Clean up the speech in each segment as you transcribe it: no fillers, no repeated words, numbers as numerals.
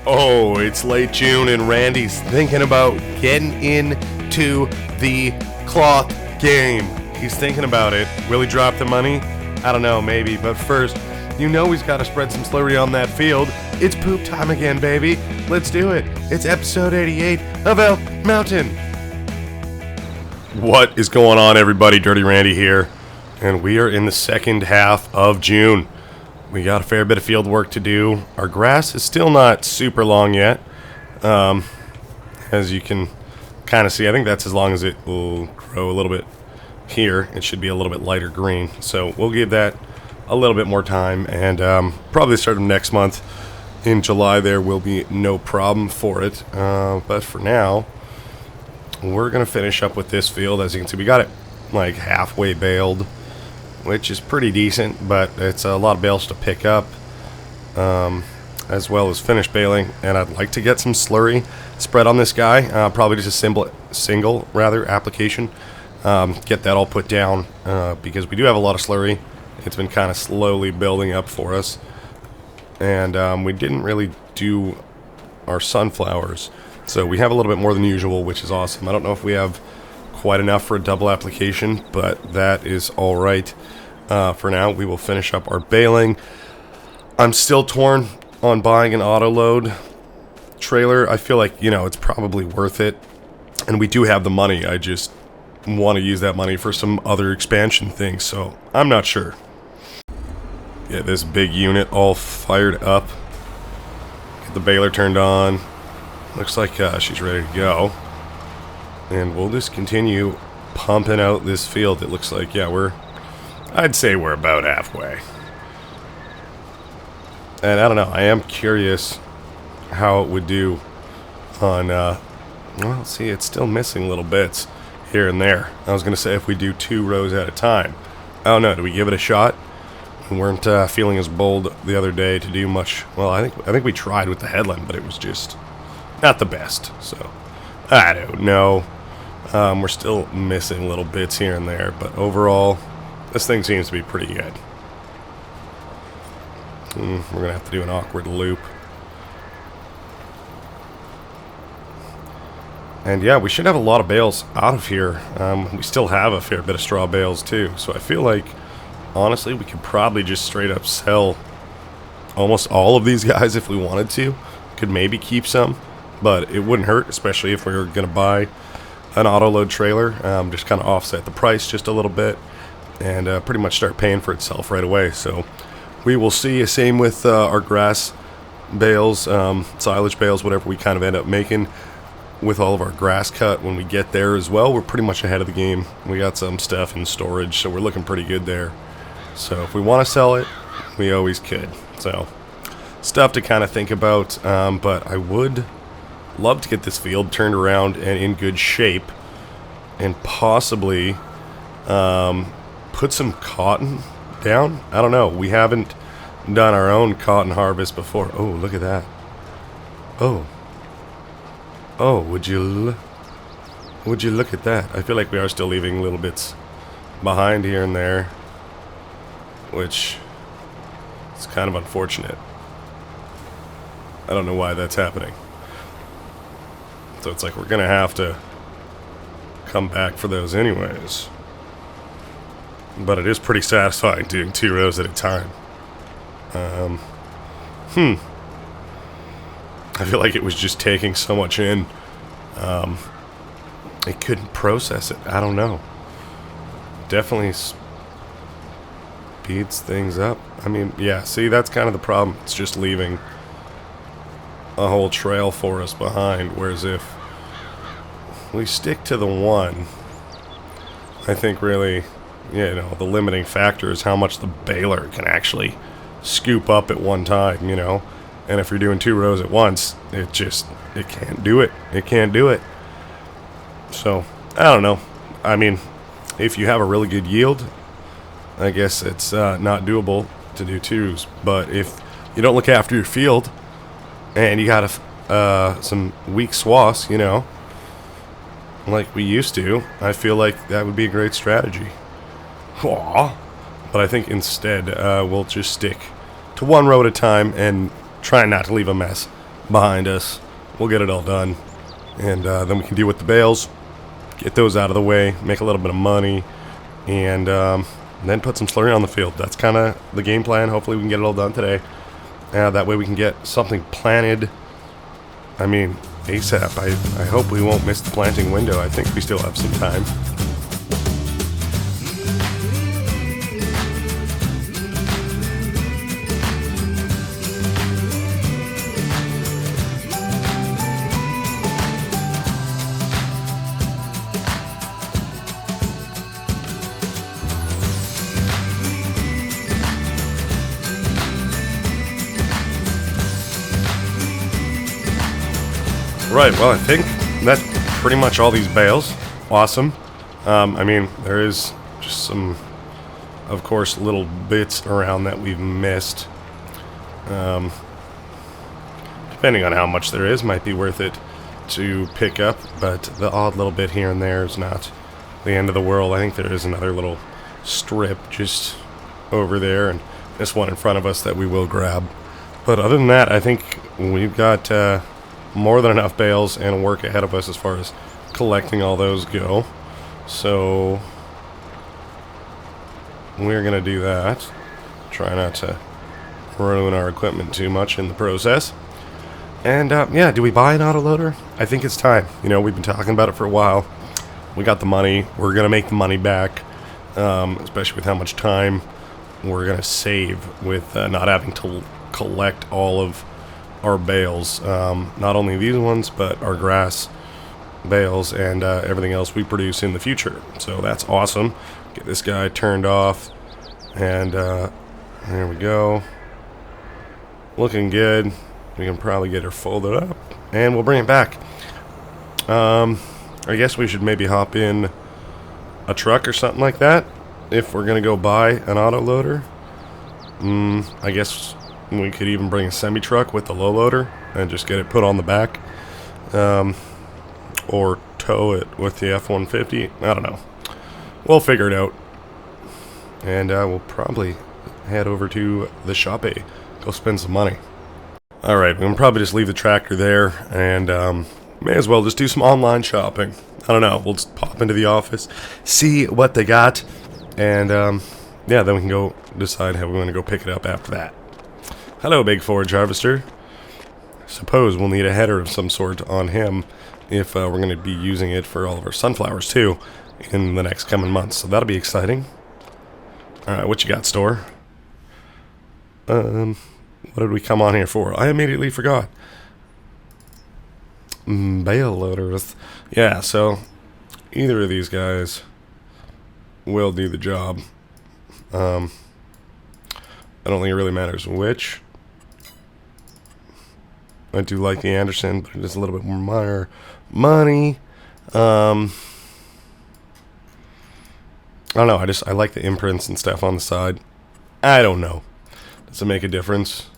Oh, it's late June and Randy's thinking about getting into the cloth game. He's thinking about it. Will he drop the money? I don't know, maybe. But first, you know he's got to spread some slurry on that field. It's poop time again, baby. Let's do it. It's episode 88 of Elk Mountain. What is going on, everybody? Dirty Randy here. And we are in the second half of June. We got a fair bit of field work to do. Our grass is still not super long yet. As you can kind of see, I think that's as long as it will grow a little bit here. It should be a little bit lighter green. So we'll give that a little bit more time. And probably start of next month in July there will be no problem for it. But for now, we're going to finish up with this field. As you can see, we got it like halfway baled, which is pretty decent, but it's a lot of bales to pick up, as well as finish baling. And I'd like to get some slurry spread on this guy, probably just a single application. Get that all put down, because we do have a lot of slurry. It's been kind of slowly building up for us, and we didn't really do our sunflowers, so we have a little bit more than usual, which is awesome. I don't know if we have quite enough for a double application, but that is all right. For now, we will finish up our baling. I'm still torn on buying an auto load trailer. I feel like, it's probably worth it, and we do have the money. I just want to use that money for some other expansion things, so I'm not sure. Get this big unit all fired up. Get the baler turned on. Looks like she's ready to go. And we'll just continue pumping out this field. It looks like, I'd say we're about halfway. And I don't know, I am curious how it would do on, well, see, it's still missing little bits here and there. I was going to say if we do 2 rows at a time. I don't know, do we give it a shot? We weren't feeling as bold the other day to do much. Well, I think we tried with the headland, but it was just not the best. So, I don't know. We're still missing little bits here and there, but overall, this thing seems to be pretty good. We're going to have to do an awkward loop. And yeah, we should have a lot of bales out of here. We still have a fair bit of straw bales too, so I feel like, honestly, we could probably just straight up sell almost all of these guys if we wanted to. Could maybe keep some, but it wouldn't hurt, especially if we were going to buy an auto load trailer. Just kind of offset the price just a little bit, and pretty much start paying for itself right away. So we will see. Same with our grass bales, silage bales, whatever we kind of end up making with all of our grass cut when we get there as well. We're pretty much ahead of the game. We got some stuff in storage, so we're looking pretty good there. So if we want to sell it, we always could. So stuff to kind of think about, but I would love to get this field turned around and in good shape, and possibly put some cotton down. I don't know. We haven't done our own cotton harvest before. Oh, look at that. Oh, would you look at that? I feel like we are still leaving little bits behind here and there, which is kind of unfortunate. I don't know why that's happening. So it's like we're gonna have to come back for those anyways. But it is pretty satisfying doing 2 rows at a time. I feel like it was just taking so much in. It couldn't process it. I don't know. Definitely speeds things up. I mean, yeah, see, that's kind of the problem. It's just leaving a whole trail for us behind, whereas if we stick to the one, I think really, the limiting factor is how much the baler can actually scoop up at one time, and if you're doing 2 rows at once, it can't do it. It can't do it. So, I don't know. I mean, if you have a really good yield, I guess it's not doable to do 2s, but if you don't look after your field and you got some weak swaths, like we used to, I feel like that would be a great strategy. Aww. But I think instead we'll just stick to 1 row at a time and try not to leave a mess behind us. We'll get it all done. And then we can deal with the bales, get those out of the way, make a little bit of money, and then put some slurry on the field. That's kind of the game plan. Hopefully we can get it all done today. That way we can get something planted. I mean, ASAP. I hope we won't miss the planting window. I think we still have some time. Right, well, I think that's pretty much all these bales. Awesome. I mean, there is just some, of course, little bits around that we've missed. Depending on how much there is, might be worth it to pick up, but the odd little bit here and there is not the end of the world. I think there is another little strip just over there, and this one in front of us that we will grab. But other than that, I think we've got more than enough bales and work ahead of us as far as collecting all those go. So we're gonna do that. Try not to ruin our equipment too much in the process. And yeah, do we buy an autoloader? I think it's time. You know, we've been talking about it for a while. We got the money. We're gonna make the money back, especially with how much time we're gonna save with not having to collect all of our bales, not only these ones, but our grass bales and everything else we produce in the future. So that's awesome. Get this guy turned off, and there we go. Looking good. We can probably get her folded up, and we'll bring it back. I guess we should maybe hop in a truck or something like that if we're gonna go buy an autoloader. I guess we could even bring a semi-truck with the low loader and just get it put on the back, or tow it with the F-150. I don't know. We'll figure it out, and we'll probably head over to the shop, go spend some money. Alright, we can probably just leave the tractor there, and may as well just do some online shopping. I don't know, we'll just pop into the office, see what they got, and yeah, then we can go decide how we want to go pick it up after that. Hello, big forage harvester. Suppose we'll need a header of some sort on him if we're going to be using it for all of our sunflowers too in the next coming months. So that'll be exciting. Alright, what you got, store? What did we come on here for? I immediately forgot. Bale loaders. Yeah, so either of these guys will do the job. I don't think it really matters which. I do like the Anderson, but it is a little bit more money. I don't know. I like the imprints and stuff on the side. I don't know. Does it make a difference?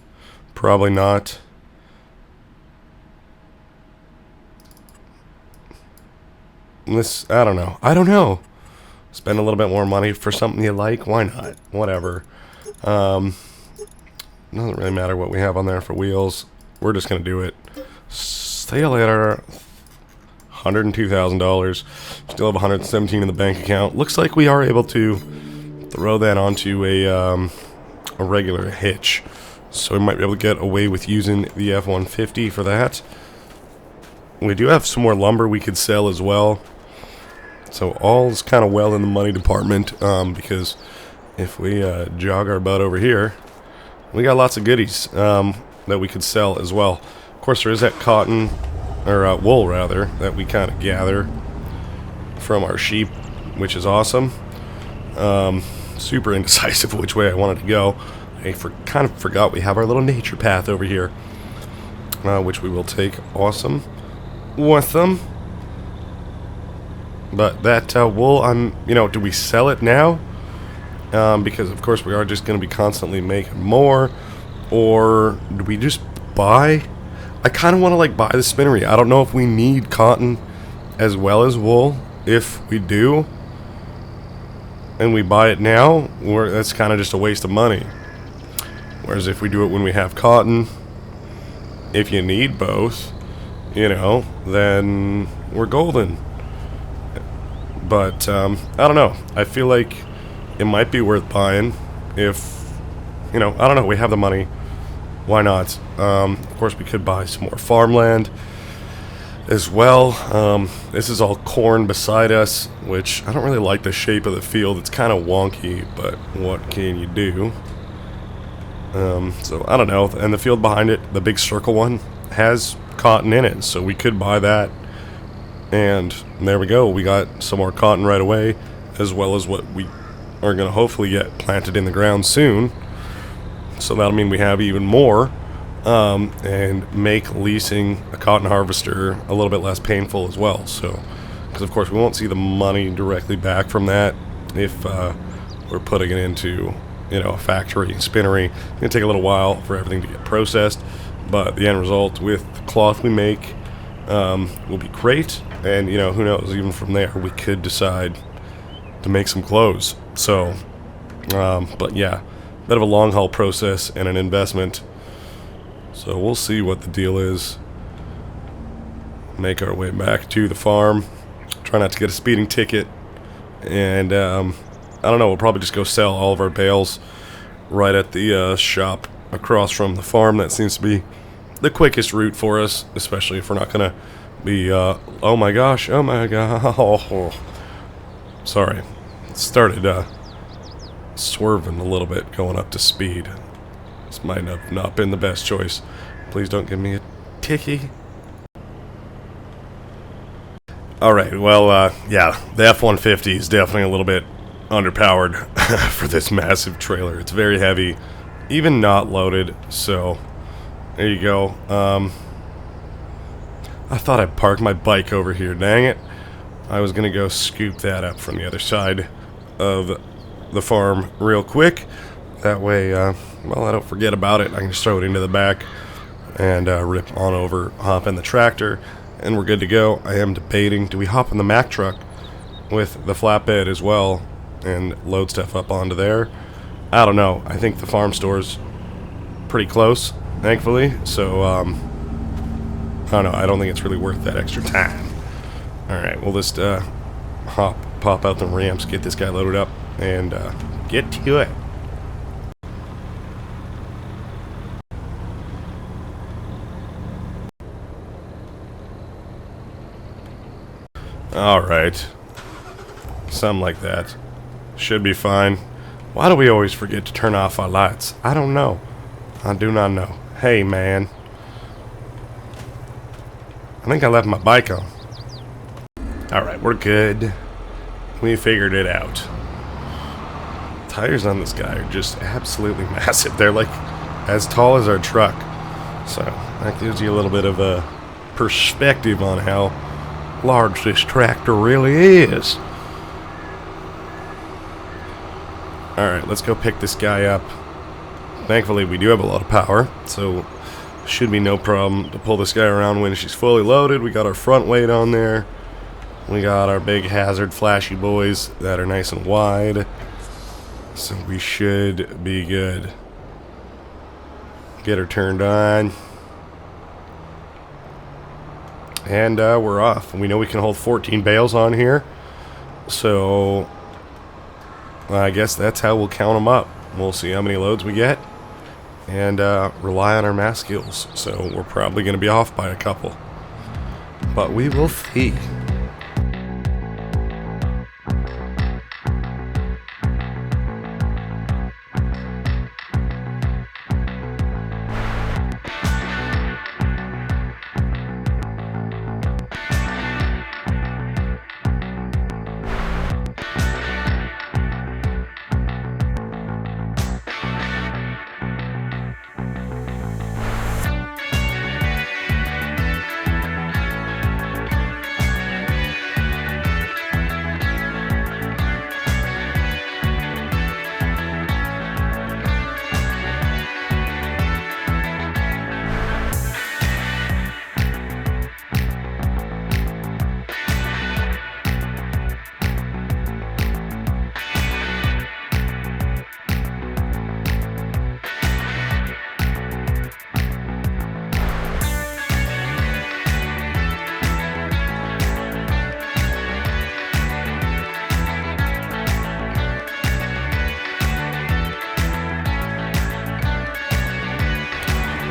Probably not. I don't know. I don't know. Spend a little bit more money for something you like. Why not? Whatever. Doesn't really matter what we have on there for wheels. We're just going to do it. See you later. $102,000. Still have $117 in the bank account. Looks like we are able to throw that onto a regular hitch. So we might be able to get away with using the F-150 for that. We do have some more lumber we could sell as well. So all's kind of well in the money department, because if we jog our butt over here, we got lots of goodies that we could sell as well. Of course, there is that cotton, or wool rather, that we kind of gather from our sheep, which is awesome. Super indecisive which way I wanted to go. I kind of forgot we have our little nature path over here, which we will take. Awesome. But that wool, do we sell it now? Because of course we are just going to be constantly making more. Or do we just buy? I kind of want to buy the spinnery. I don't know if we need cotton as well as wool. If we do, and we buy it now, that's kind of just a waste of money. Whereas if we do it when we have cotton, if you need both, then we're golden. But I don't know. I feel like it might be worth buying if, I don't know, we have the money. Why not? Of course, we could buy some more farmland as well. This is all corn beside us, which I don't really like the shape of the field. It's kind of wonky, but what can you do? So I don't know. And the field behind it, the big circle one, has cotton in it, so we could buy that. And there we go. We got some more cotton right away, as well as what we are going to hopefully get planted in the ground soon. So that'll mean we have even more, and make leasing a cotton harvester a little bit less painful as well. So, because of course we won't see the money directly back from that if we're putting it into, a factory, spinnery. It's going to take a little while for everything to get processed, but the end result with the cloth we make will be great. And, who knows, even from there we could decide to make some clothes. So, but yeah, bit of a long haul process and an investment. So we'll see what the deal is. Make our way back to the farm. Try not to get a speeding ticket. And I don't know, we'll probably just go sell all of our bales right at the shop across from the farm. That seems to be the quickest route for us, especially if we're not going to be, oh my gosh, oh, sorry. It started swerving a little bit going up to speed. This might have not been the best choice. Please don't give me a ticky. Alright, well, yeah, the F-150 is definitely a little bit underpowered for this massive trailer. It's very heavy, even not loaded, so there you go. I thought I'd park my bike over here, dang it. I was gonna go scoop that up from the other side of the farm real quick. That way, well, I don't forget about it. I can just throw it into the back and rip on over, hop in the tractor, and we're good to go. I am debating, do we hop in the Mack truck with the flatbed as well and load stuff up onto there? I don't know. I think the farm store's pretty close, thankfully, so I don't know. I don't think it's really worth that extra time. Alright, we'll just pop out the ramps, get this guy loaded up, and get to it. Alright. Something like that. Should be fine. Why do we always forget to turn off our lights? I don't know. I do not know. Hey, man. I think I left my bike on. Alright, we're good. We figured it out. Tires on this guy are just absolutely massive. They're like as tall as our truck. So that gives you a little bit of a perspective on how large this tractor really is. Alright, let's go pick this guy up. Thankfully, we do have a lot of power, so should be no problem to pull this guy around when she's fully loaded. We got our front weight on there. We got our big hazard flashy boys that are nice and wide. So we should be good. Get her turned on. And we're off. We know we can hold 14 bales on here. So I guess that's how we'll count them up. We'll see how many loads we get. And rely on our math skills. So we're probably going to be off by a couple. But we will see.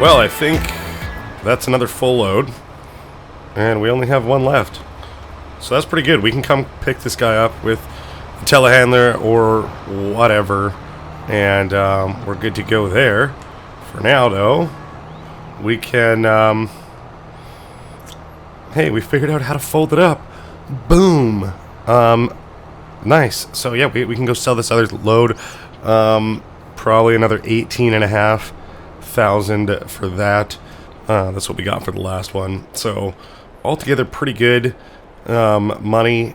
Well, I think that's another full load. And we only have one left. So that's pretty good. We can come pick this guy up with a telehandler or whatever. And we're good to go there. For now, though, we can... hey, we figured out how to fold it up. Boom. Nice. So, yeah, we can go sell this other load. Probably another 18,500 for that. That's what we got for the last one. So, altogether, pretty good money.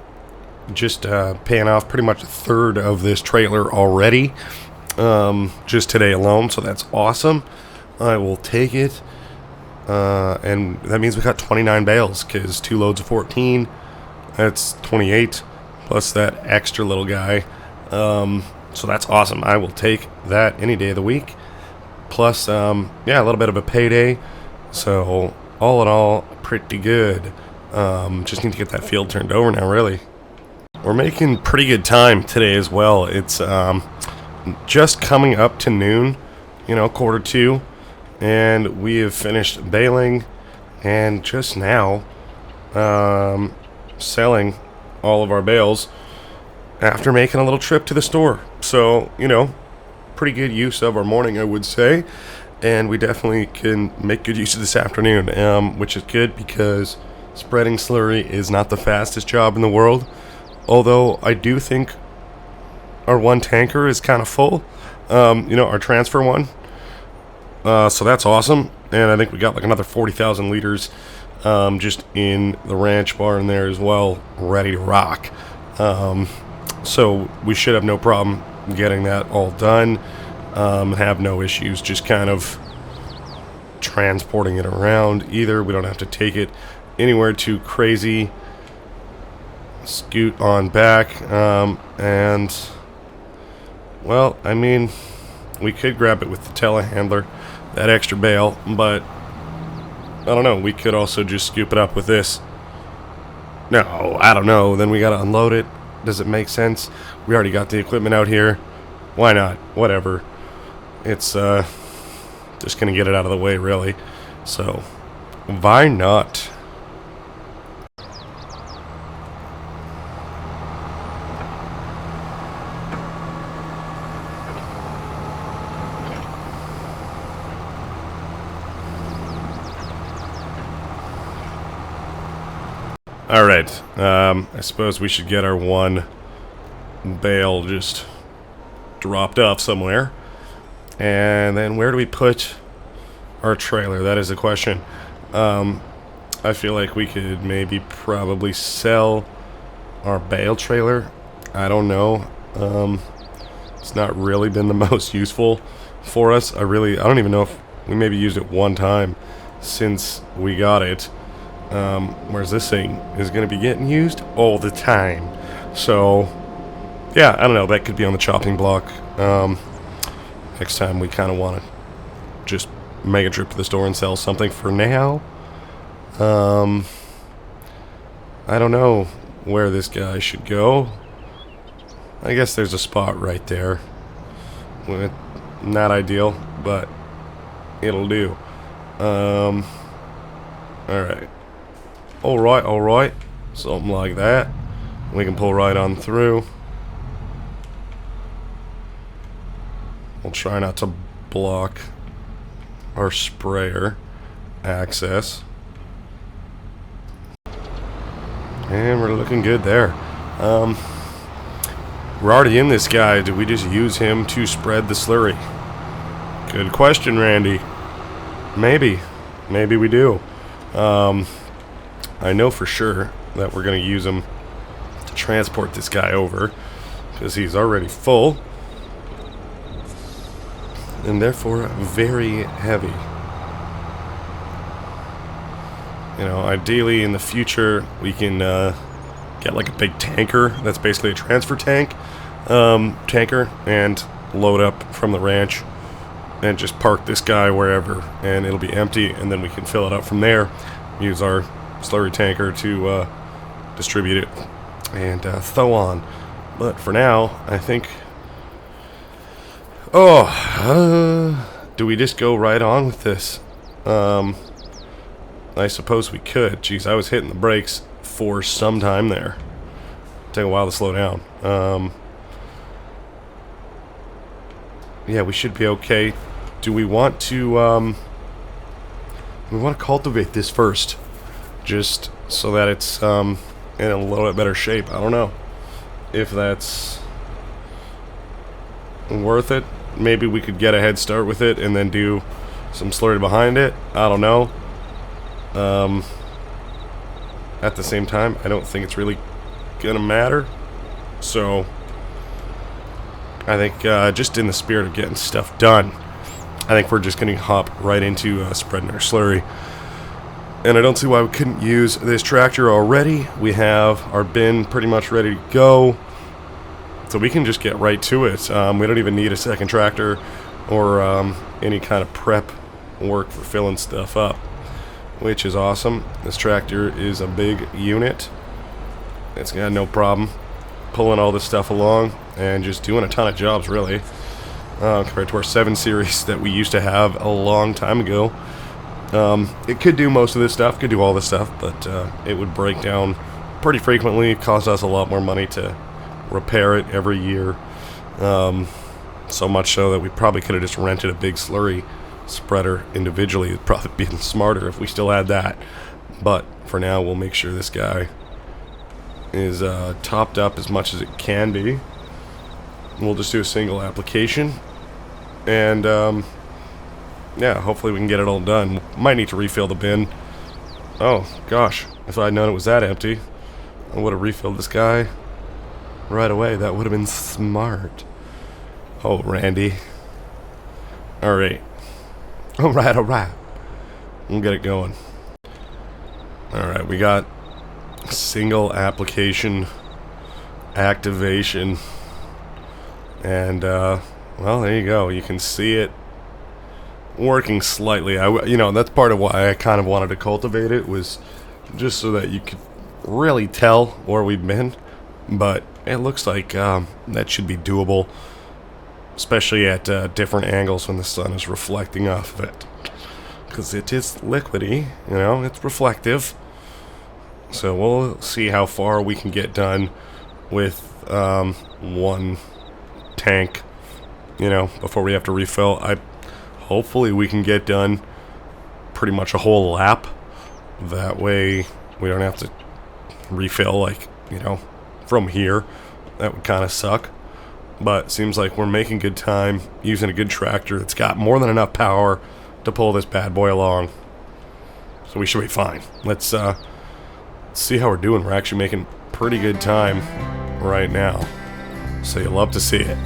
Just paying off pretty much a third of this trailer already. Just today alone. So, that's awesome. I will take it. And that means we got 29 bales, because 2 loads of 14, that's 28, plus that extra little guy. So that's awesome. I will take that any day of the week. Plus, yeah, a little bit of a payday. So all in all, pretty good. Just need to get that field turned over now, really. We're making pretty good time today as well. It's just coming up to noon, you know, 1:45. And we have finished baling, and just now selling all of our bales after making a little trip to the store. So, you know, pretty good use of our morning, I would say. And we definitely can make good use of this afternoon, which is good because spreading slurry is not the fastest job in the world. Although I do think our one tanker is kind of full, you know, our transfer one. So that's awesome, and I think we got like another 40,000 liters just in the ranch barn there as well, ready to rock. So we should have no problem getting that all done, have no issues, just kind of transporting it around either. We don't have to take it anywhere too crazy. Scoot on back, and, well, I mean, we could grab it with the telehandler, that extra bale, but I don't know, we could also just scoop it up with this. No, I don't know, then we gotta unload it. Does it make sense? We already got the equipment out here. Why not? Whatever. It's just gonna get it out of the way, really. So why not? Alright, I suppose we should get our one bale just dropped off somewhere. And then where do we put our trailer? That is the question. I feel like we could maybe probably sell our bale trailer. I don't know. It's not really been the most useful for us. I don't even know if we maybe used it one time since we got it. Whereas this thing is going to be getting used all the time. So, yeah, I don't know. That could be on the chopping block. Next time we kind of want to just make a trip to the store and sell something. For now, I don't know where this guy should go. I guess there's a spot right there. Not ideal, but it'll do. Alright. Alright. Something like that. We can pull right on through. We'll try not to block our sprayer access. And we're looking good there. We're already in this guy. Do we just use him to spread the slurry? Good question, Randy. Maybe. Maybe we do. I know for sure that we're going to use him to transport this guy over, because he's already full and therefore very heavy. You know, ideally in the future we can get like a big tanker that's basically a transfer tanker and load up from the ranch and just park this guy wherever, and it'll be empty, and then we can fill it up from there, use our slurry tanker to distribute it and throw on. But for now, I think, do we just go right on with this? I suppose we could. Jeez, I was hitting the brakes for some time there. Take a while to slow down. Yeah, we should be okay. Do we want to, we want to cultivate this first, just so that it's, in a little bit better shape. I don't know if that's worth it. Maybe we could get a head start with it and then do some slurry behind it. I don't know. At the same time, I don't think it's really gonna matter. So I think just in the spirit of getting stuff done, I think we're just gonna hop right into spreading our slurry. And I don't see why we couldn't use this tractor already. We have our bin pretty much ready to go, so we can just get right to it. We don't even need a second tractor or any kind of prep work for filling stuff up, which is awesome. This tractor is a big unit. It's got no problem pulling all this stuff along and just doing a ton of jobs, really, compared to our 7 Series that we used to have a long time ago. It could do most of this stuff, could do all this stuff, but it would break down pretty frequently. It cost us a lot more money to repair it every year. So much so that we probably could have just rented a big slurry spreader individually. It'd probably be smarter if we still had that. But for now, we'll make sure this guy is topped up as much as it can be. We'll just do a single application. And yeah, hopefully we can get it all done. Might need to refill the bin. Oh, gosh. If I'd known it was that empty, I would have refilled this guy right away. That would have been smart. Oh, Randy. Alright. Alright. We'll get it going. Alright, we got single application activation. And, well, there you go. You can see it working slightly. You know, that's part of why I kind of wanted to cultivate it, was just so that you could really tell where we've been. But it looks like that should be doable, especially at different angles when the sun is reflecting off of it, because it is liquidy, you know, it's reflective. So we'll see how far we can get done with one tank, you know, before we have to refill. Hopefully we can get done pretty much a whole lap. That way we don't have to refill, like, you know, from here. That would kind of suck. But it seems like we're making good time using a good tractor that's got more than enough power to pull this bad boy along. So we should be fine. Let's see how we're doing. We're actually making pretty good time right now. So you'll love to see it.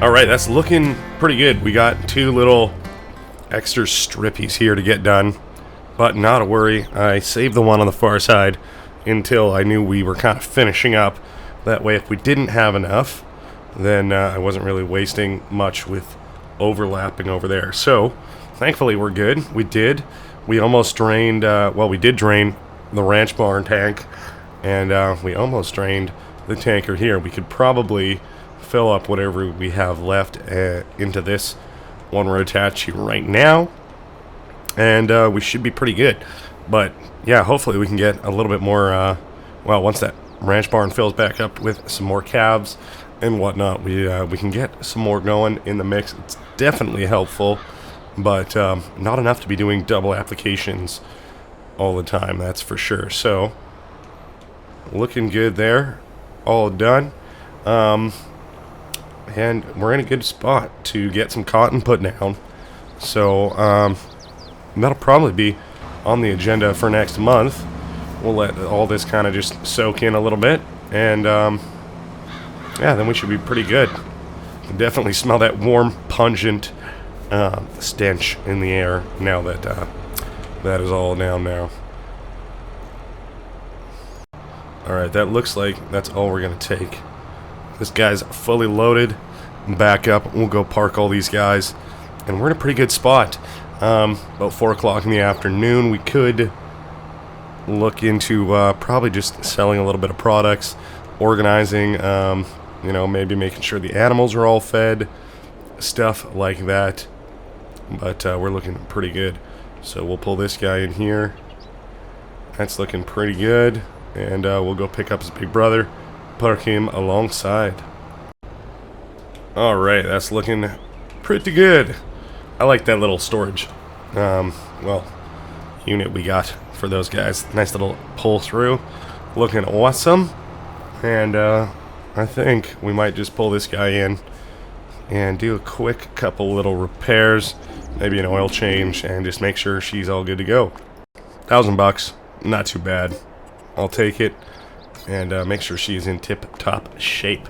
Alright, that's looking pretty good. We got 2 little extra strippies here to get done. But not to worry, I saved the one on the far side until I knew we were kind of finishing up. That way, if we didn't have enough, then I wasn't really wasting much with overlapping over there. So, thankfully, we're good. We did. We almost drained, well, we did drain the ranch barn tank, and we almost drained the tanker here. We could probably fill up whatever we have left into this one Rotachi right now, and we should be pretty good. But yeah, hopefully we can get a little bit more, well, once that ranch barn fills back up with some more calves and whatnot, we can get some more going in the mix. It's definitely helpful, but not enough to be doing double applications all the time, that's for sure. So looking good there, all done. And we're in a good spot to get some cotton put down. So that'll probably be on the agenda for next month. We'll let all this kind of just soak in a little bit, and yeah, then we should be pretty good. You can definitely smell that warm, pungent stench in the air now that that is all down now. Alright, that looks like that's all we're going to take. This guy's fully loaded. Back up. We'll go park all these guys. And we're in a pretty good spot. About 4 o'clock in the afternoon, we could look into probably just selling a little bit of products, organizing, you know, maybe making sure the animals are all fed, stuff like that. But we're looking pretty good. So we'll pull this guy in here. That's looking pretty good. And we'll go pick up his big brother, park him alongside. Alright, that's looking pretty good. I like that little storage, well, unit we got for those guys. Nice little pull through. Looking awesome. And I think we might just pull this guy in and do a quick couple little repairs, maybe an oil change, and just make sure she's all good to go. $1,000, not too bad. I'll take it, and make sure she's in tip-top shape.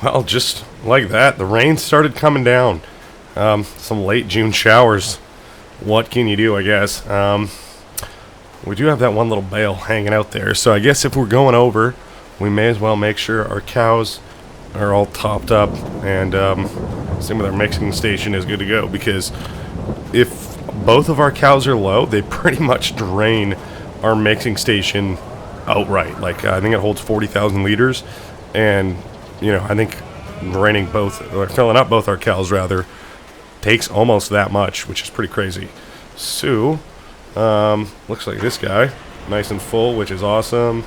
Well, just like that, the rain started coming down. Some late June showers. What can you do, I guess? We do have that one little bale hanging out there, so I guess if we're going over, we may as well make sure our cows are all topped up, and same with our mixing station is good to go, because if both of our cows are low, they pretty much drain our mixing station outright. Like, I think it holds 40,000 liters, and you know, I think draining both, or filling up both our cows rather, takes almost that much, which is pretty crazy. So looks like this guy nice and full, which is awesome.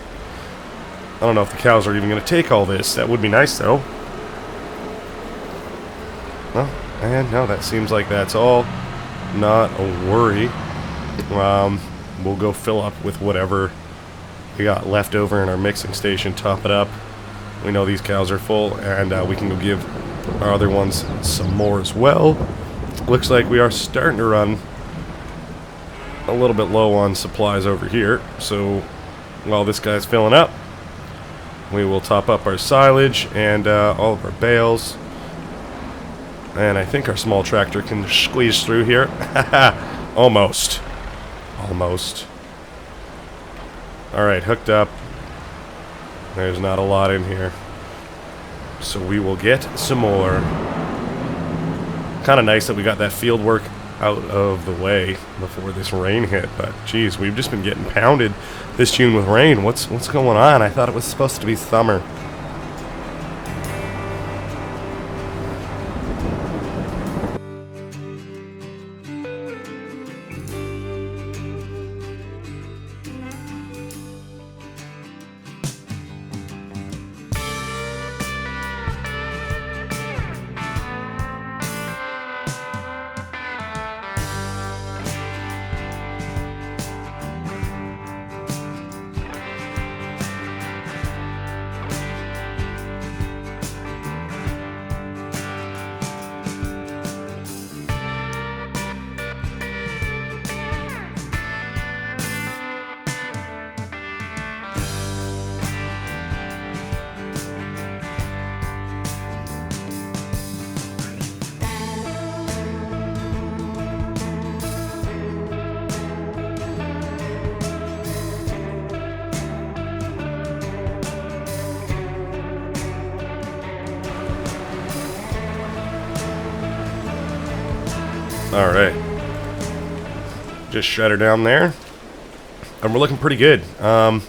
I don't know if the cows are even going to take all this. That would be nice though. Well, and no, that seems like that's all. Not a worry. We'll go fill up with whatever we got left over in our mixing station, top it up. We know these cows are full, and we can go give our other ones some more as well. Looks like we are starting to run a little bit low on supplies over here, so while this guy's filling up, we will top up our silage and all of our bales. And I think our small tractor can squeeze through here. Almost. Almost. Alright, hooked up. There's not a lot in here. So we will get some more. Kind of nice that we got that field work out of the way before this rain hit. But geez, we've just been getting pounded this June with rain. What's going on? I thought it was supposed to be summer. Alright. Just shut her down there. And we're looking pretty good. I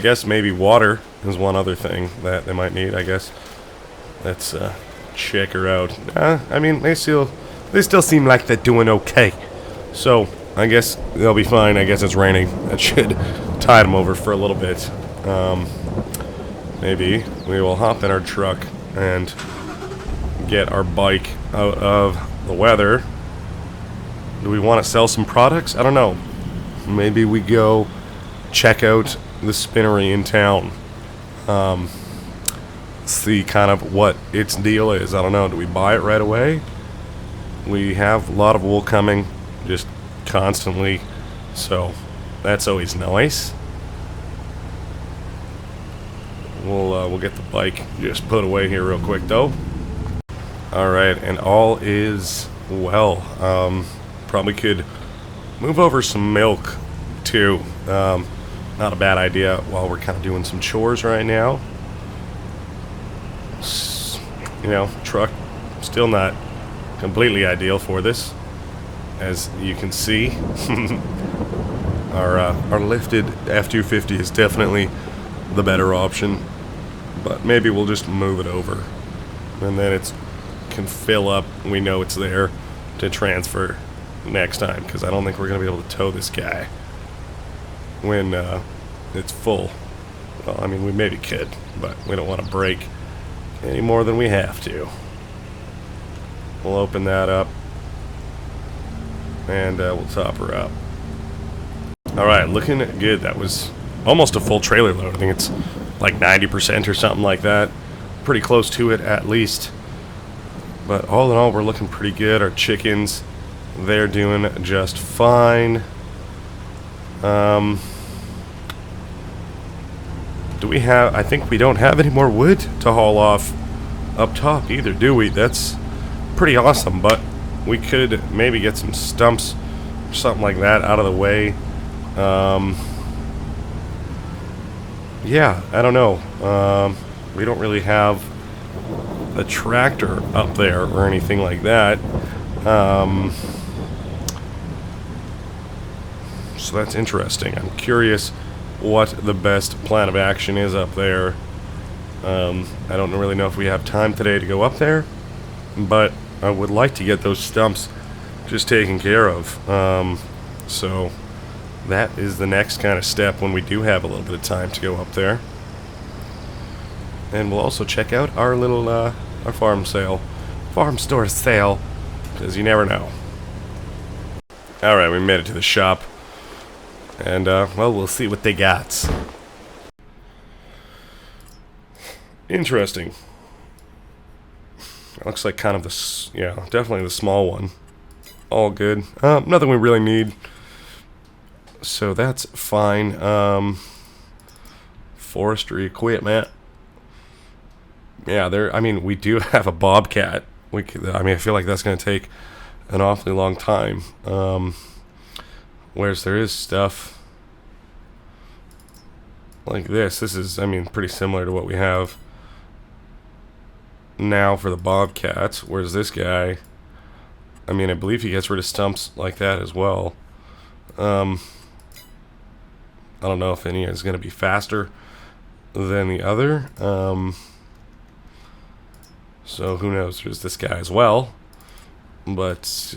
guess maybe water is one other thing that they might need, I guess. Let's check her out. I mean, they still seem like they're doing okay. So, I guess they'll be fine. I guess it's raining. That should tide them over for a little bit. Maybe we will hop in our truck and get our bike out of the weather. Do we want to sell some products? I don't know. Maybe we go check out the spinnery in town. See kind of what its deal is. I don't know. Do we buy it right away? We have a lot of wool coming just constantly, so that's always nice. We'll get the bike just put away here real quick though. Alright, and all is well. Probably could move over some milk too. Not a bad idea while we're kind of doing some chores right now. You know, truck still not completely ideal for this, as you can see. Our lifted F-250 is definitely the better option, but maybe we'll just move it over, and then it can fill up. We know it's there to transfer next time, because I don't think we're going to be able to tow this guy when it's full. Well, I mean, we maybe could, but we don't want to break any more than we have to. We'll open that up, and we'll top her up. Alright, looking good. That was almost a full trailer load. I think it's like 90% or something like that. Pretty close to it, at least. But all in all, we're looking pretty good. Our chickens, they're doing just fine. Do we have... I think we don't have any more wood to haul off up top either, do we? That's pretty awesome, but we could maybe get some stumps or something like that out of the way. Yeah, I don't know. We don't really have a tractor up there or anything like that. So that's interesting. I'm curious what the best plan of action is up there. I don't really know if we have time today to go up there, but I would like to get those stumps just taken care of. So that is the next kind of step when we do have a little bit of time to go up there. And we'll also check out our little our farm store sale, because you never know. Alright, we made it to the shop, and well, we'll see what they got. Interesting. Looks like kind of the, yeah, definitely the small one. All good. Nothing we really need, so that's fine. Forestry equipment. Yeah, I mean, we do have a bobcat. I mean, I feel like that's going to take an awfully long time. Whereas there is stuff like this. This is, I mean, pretty similar to what we have now for the bobcats. Whereas this guy, I mean, I believe he gets rid of stumps like that as well. I don't know if any is going to be faster than the other. So who knows? There's this guy as well, but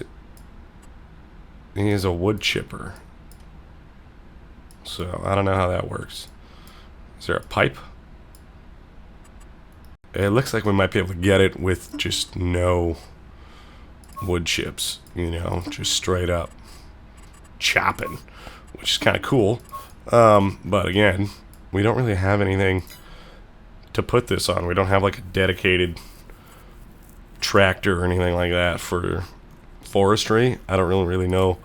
he is a wood chipper. So I don't know how that works. Is there a pipe? It looks like we might be able to get it with just no wood chips, you know, just straight up chopping, which is kind of cool. But again, we don't really have anything to put this on. We don't have like a dedicated tractor or anything like that for forestry. I don't really know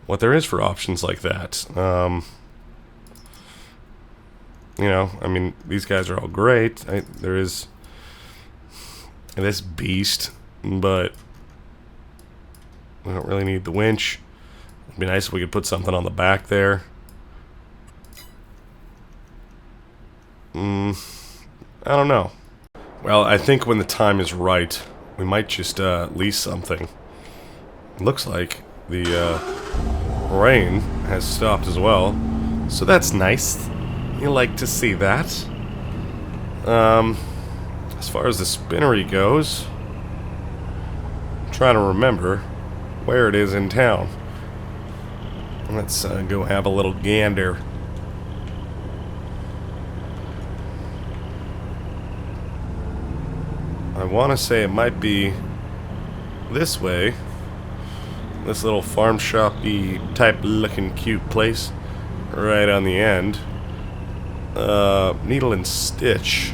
what there is for options like that. You know, I mean, these guys are all great. There is this beast, but we don't really need the winch. It'd be nice if we could put something on the back there. I don't know. Well, I think when the time is right, we might just lease something. looks like the rain has stopped as well. So that's nice. You like to see that. As far as the spinnery goes, I'm trying to remember where it is in town. Let's go have a little gander. I want to say it might be this way. This little farm shop-y type looking cute place right on the end. Needle and stitch.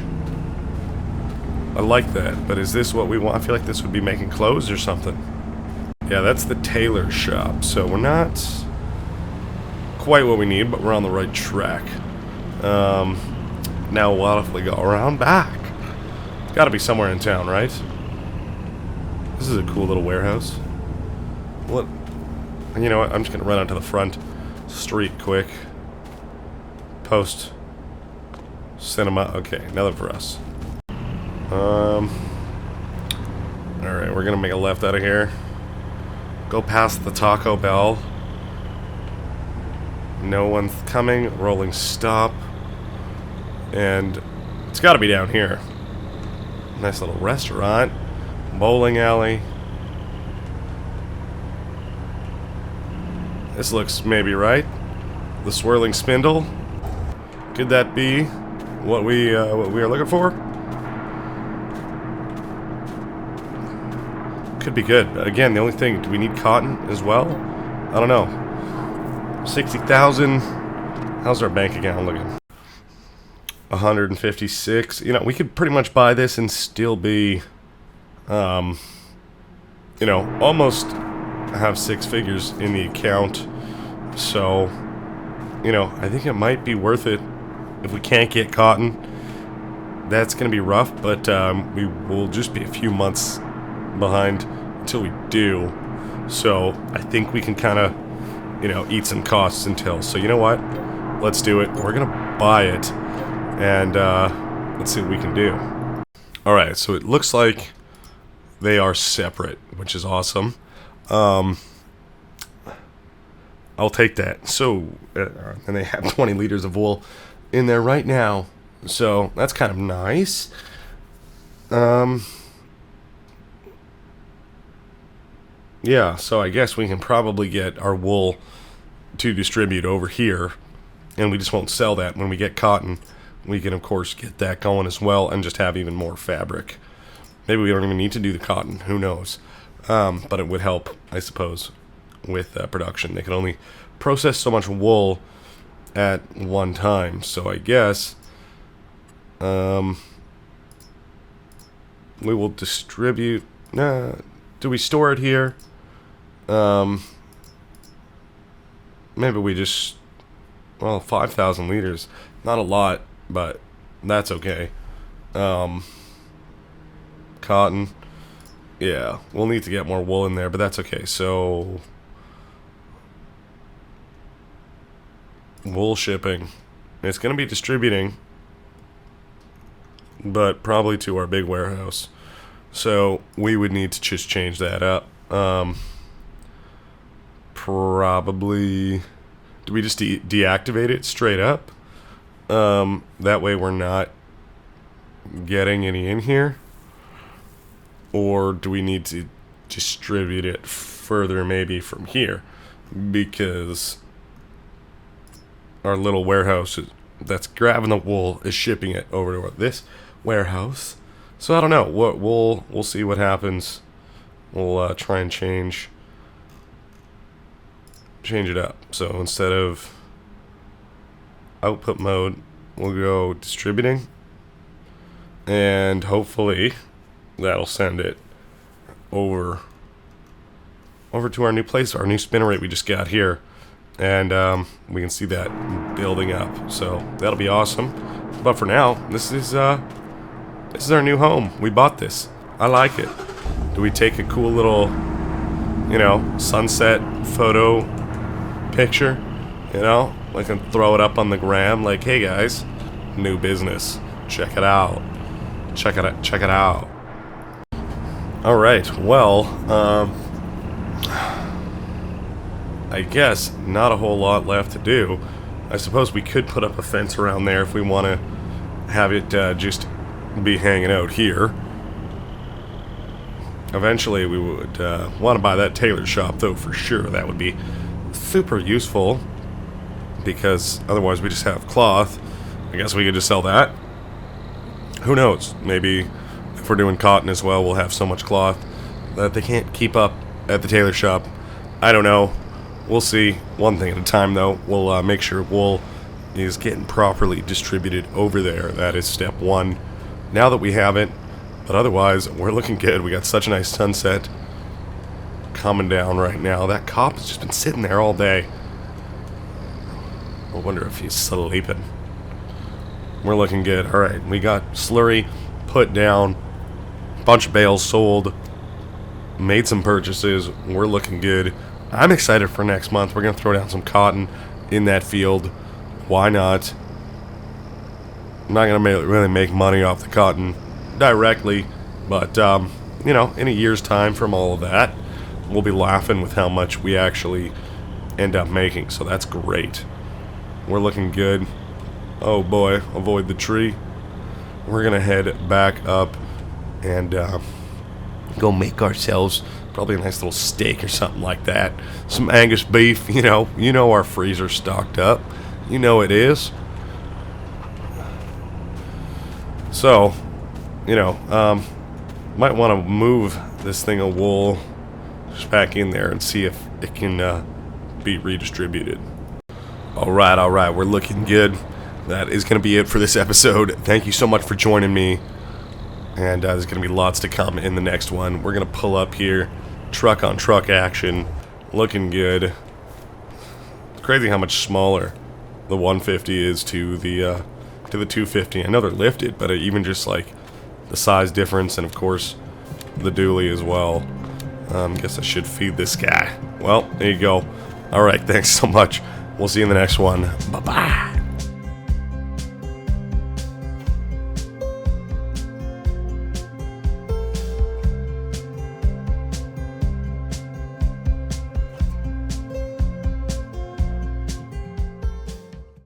I like that, but is this what we want? I feel like this would be making clothes or something. Yeah, that's the tailor shop, so we're not quite what we need, but we're on the right track. Now what if we go around back? It's gotta be somewhere in town, right? This is a cool little warehouse. What? And you know what? I'm just gonna run out to the front street quick. Post. Cinema. Okay, another for us. Alright, we're gonna make a left out of here. Go past the Taco Bell. No one's coming. Rolling stop. And it's gotta be down here. Nice little restaurant. Bowling alley. This looks maybe right. The Swirling Spindle. Could that be what we are looking for? Could be good. Again, the only thing, do we need cotton as well? I don't know. 60,000. How's our bank account looking? 156. You know, we could pretty much buy this and still be, you know, almost have 6 figures in the account. So, you know, I think it might be worth it. If we can't get cotton, that's going to be rough, but we will just be a few months behind until we do. So I think we can kind of, you know, eat some costs until. So you know what? Let's do it. We're going to buy it, and let's see what we can do. Alright, so it looks like they are separate, which is awesome. I'll take that. So, and they have 20 liters of wool in there right now. So, that's kind of nice. Yeah, so I guess we can probably get our wool to distribute over here. And we just won't sell that. When we get cotton, we can, of course, get that going as well and just have even more fabric. Maybe we don't even need to do the cotton. Who knows? But it would help, I suppose, with production. They can only process so much wool at one time. So I guess we will distribute. Do we store it here? Maybe we just, well, 5,000 liters. Not a lot, but that's okay. Cotton. Yeah, we'll need to get more wool in there, but that's okay. So, wool shipping. It's going to be distributing, but probably to our big warehouse. So, we would need to just change that up. Probably, do we just deactivate it straight up? That way we're not getting any in here. Or do we need to distribute it further maybe from here? Because our little warehouse that's grabbing the wool is shipping it over to this warehouse. So I don't know. We'll see what happens. We'll try and change it up. So instead of output mode, we'll go distributing, and hopefully that'll send it over to our new place, our new spinner rate we just got here, and we can see that building up. So that'll be awesome. But for now, this is our new home. We bought this. I like it. Do we take a cool little, you know, sunset photo picture? You know, like, and throw it up on the gram, like, hey guys, new business. Check it out. Check it out. Alright, well, I guess not a whole lot left to do. I suppose we could put up a fence around there if we want to have it just be hanging out here. Eventually we would want to buy that tailor shop, though, for sure. That would be super useful, because otherwise we just have cloth. I guess we could just sell that. Who knows? Maybe if we're doing cotton as well, we'll have so much cloth that they can't keep up at the tailor shop. I don't know. We'll see. One thing at a time, though. We'll make sure wool is getting properly distributed over there. That is step one. Now that we have it, but otherwise, we're looking good. We got such a nice sunset coming down right now. That cop has just been sitting there all day. I wonder if he's sleeping. We're looking good. Alright, we got Slurry put down. Bunch of bales sold. Made some purchases. We're looking good. I'm excited for next month. We're going to throw down some cotton in that field. Why not? I'm not going to really make money off the cotton directly, but, you know, in a year's time from all of that, we'll be laughing with how much we actually end up making, so that's great. We're looking good. Oh boy, avoid the tree. We're going to head back up and go make ourselves probably a nice little steak or something like that. Some Angus beef, you know our freezer's stocked up. You know it is. So, you know, might want to move this thing of wool just back in there and see if it can be redistributed. Alright, we're looking good. That is going to be it for this episode. Thank you so much for joining me. And there's going to be lots to come in the next one. We're going to pull up here. Truck on truck action. Looking good. It's crazy how much smaller the 150 is to the 250. I know they're lifted, but even just like the size difference, and of course the dually as well. Guess I should feed this guy. Well, there you go. Alright, thanks so much. We'll see you in the next one. Bye-bye.